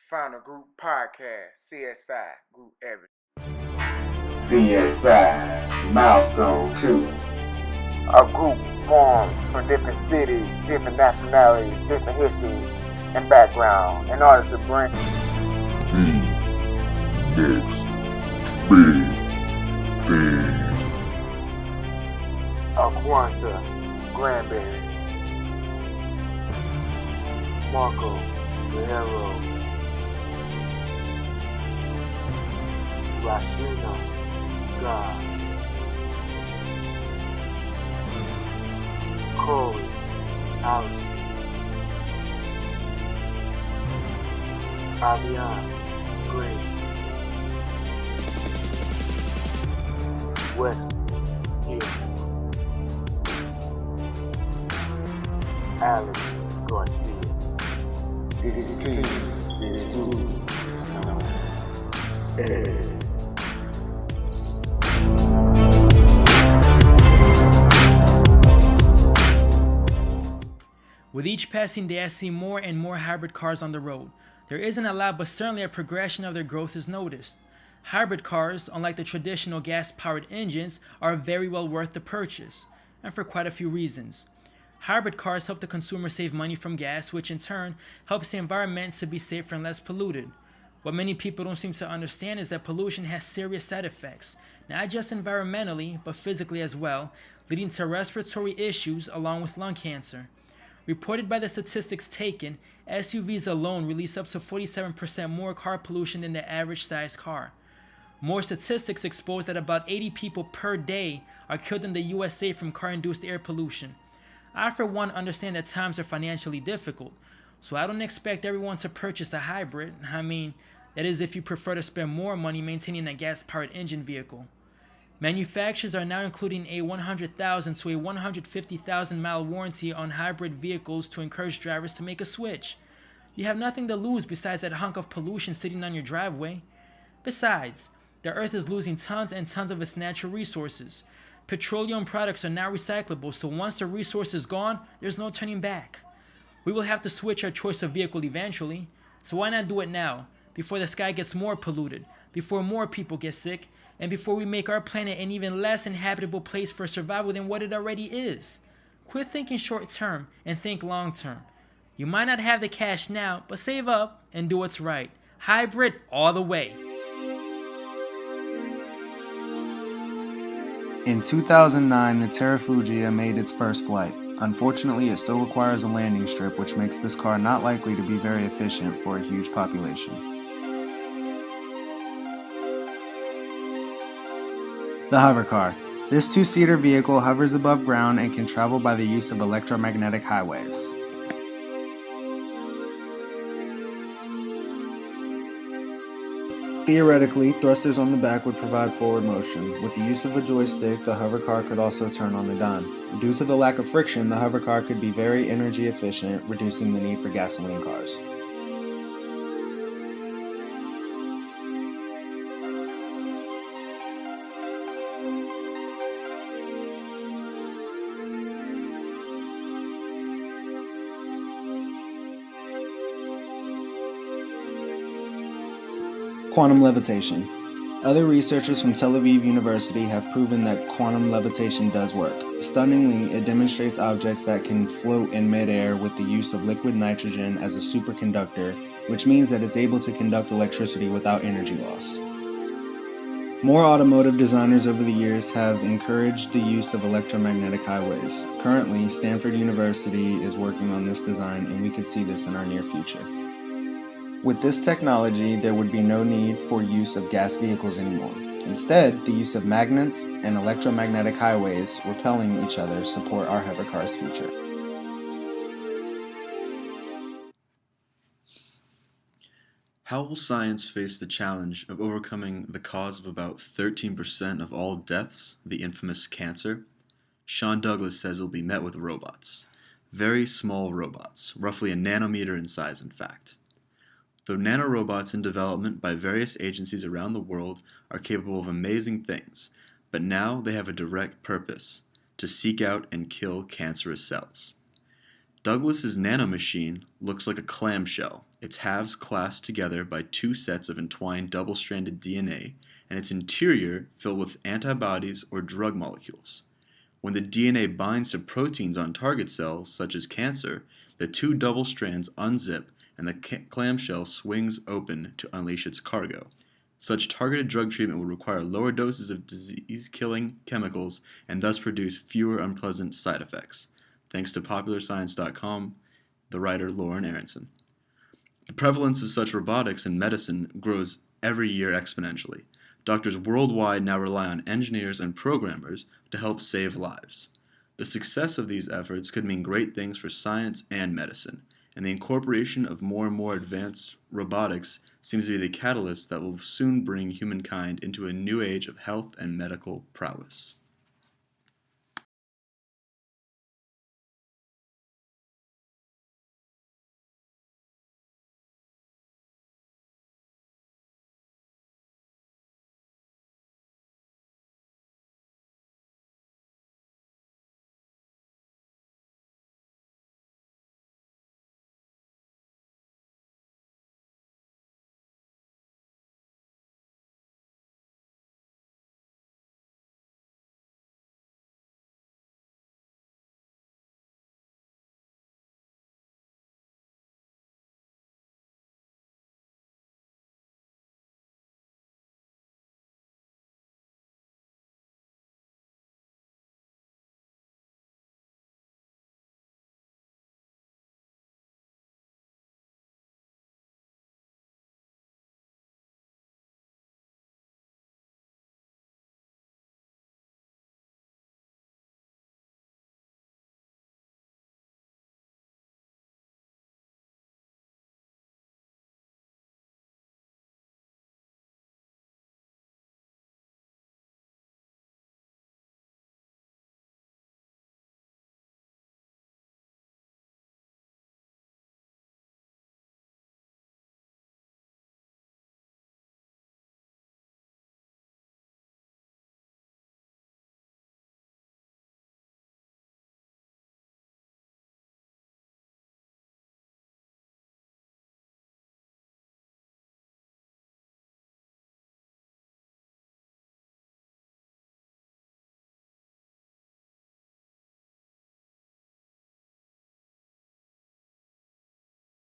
Final Group Podcast, CSI Group Evidence. CSI Milestone 2. A group formed from different cities, different nationalities, different histories, and background in order to bring EXBD. Aquanta, Granberry, Marco, Guerrero, Rashina, God, Corey, Allison, Fabian, Green, West, Hill, Alex Garcia. This team is known as With each passing day, I see more and more hybrid cars on the road. There isn't a lot, but certainly a progression of their growth is noticed. Hybrid cars, unlike the traditional gas-powered engines, are very well worth the purchase, and for quite a few reasons. Hybrid cars help the consumer save money from gas, which in turn helps the environment to be safer and less polluted. What many people don't seem to understand is that pollution has serious side effects, not just environmentally, but physically as well, leading to respiratory issues along with lung cancer. Reported by the statistics taken, SUVs alone release up to 47% more car pollution than the average size car. More statistics expose that about 80 people per day are killed in the USA from car-induced air pollution. I, for one, understand that times are financially difficult, so I don't expect everyone to purchase a hybrid. That is if you prefer to spend more money maintaining a gas-powered engine vehicle. Manufacturers are now including a 100,000 to a 150,000 mile warranty on hybrid vehicles to encourage drivers to make a switch. You have nothing to lose besides that hunk of pollution sitting on your driveway. Besides, the earth is losing tons and tons of its natural resources. Petroleum products are now recyclable, so once the resource is gone, there's no turning back. We will have to switch our choice of vehicle eventually, so why not do it now, before the sky gets more polluted, before more people get sick, and before we make our planet an even less inhabitable place for survival than what it already is. Quit thinking short term and think long term. You might not have the cash now, but save up and do what's right. Hybrid all the way. In 2009, the Terrafugia made its first flight. Unfortunately, it still requires a landing strip, which makes this car not likely to be very efficient for a huge population. The Hovercar. This two-seater vehicle hovers above ground and can travel by the use of electromagnetic highways. Theoretically, thrusters on the back would provide forward motion. With the use of a joystick, the hovercar could also turn on a dime. Due to the lack of friction, the hovercar could be very energy efficient, reducing the need for gasoline cars. Quantum levitation. Other researchers from Tel Aviv University have proven that quantum levitation does work. Stunningly, it demonstrates objects that can float in midair with the use of liquid nitrogen as a superconductor, which means that it's able to conduct electricity without energy loss. More automotive designers over the years have encouraged the use of electromagnetic highways. Currently, Stanford University is working on this design, and we could see this in our near future. With this technology, there would be no need for use of gas vehicles anymore. Instead, the use of magnets and electromagnetic highways repelling each other support our hovercar's future. How will science face the challenge of overcoming the cause of about 13% of all deaths, the infamous cancer? Sean Douglas says it will be met with robots. Very small robots, roughly a nanometer in size in fact. The nanorobots in development by various agencies around the world are capable of amazing things, but now they have a direct purpose: to seek out and kill cancerous cells. Douglas's nanomachine looks like a clamshell, its halves clasped together by two sets of entwined double-stranded DNA, and its interior filled with antibodies or drug molecules. When the DNA binds to proteins on target cells, such as cancer, the two double strands unzip and the clamshell swings open to unleash its cargo. Such targeted drug treatment will require lower doses of disease-killing chemicals and thus produce fewer unpleasant side effects. Thanks to PopularScience.com, the writer Lauren Aronson. The prevalence of such robotics in medicine grows every year exponentially. Doctors worldwide now rely on engineers and programmers to help save lives. The success of these efforts could mean great things for science and medicine, and the incorporation of more and more advanced robotics seems to be the catalyst that will soon bring humankind into a new age of health and medical prowess.